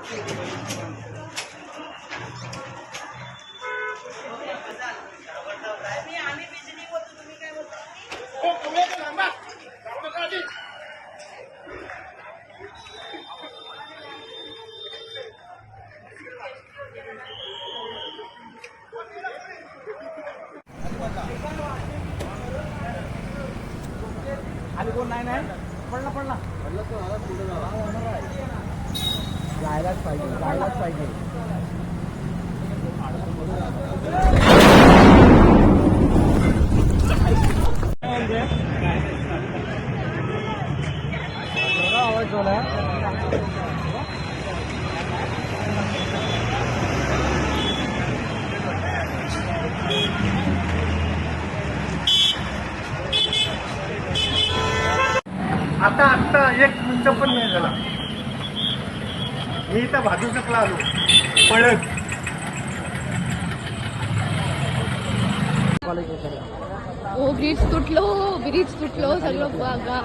खाली कोण नाही नाही पडला पडला जायलाच पाहिजे जायलाच पाहिजे आवाज झाला आता आत्ता 1 मिनिट पण नाही झाला मी इथं भाजू शकला आलो पळत ब्रिज तुटलो सगळं बघा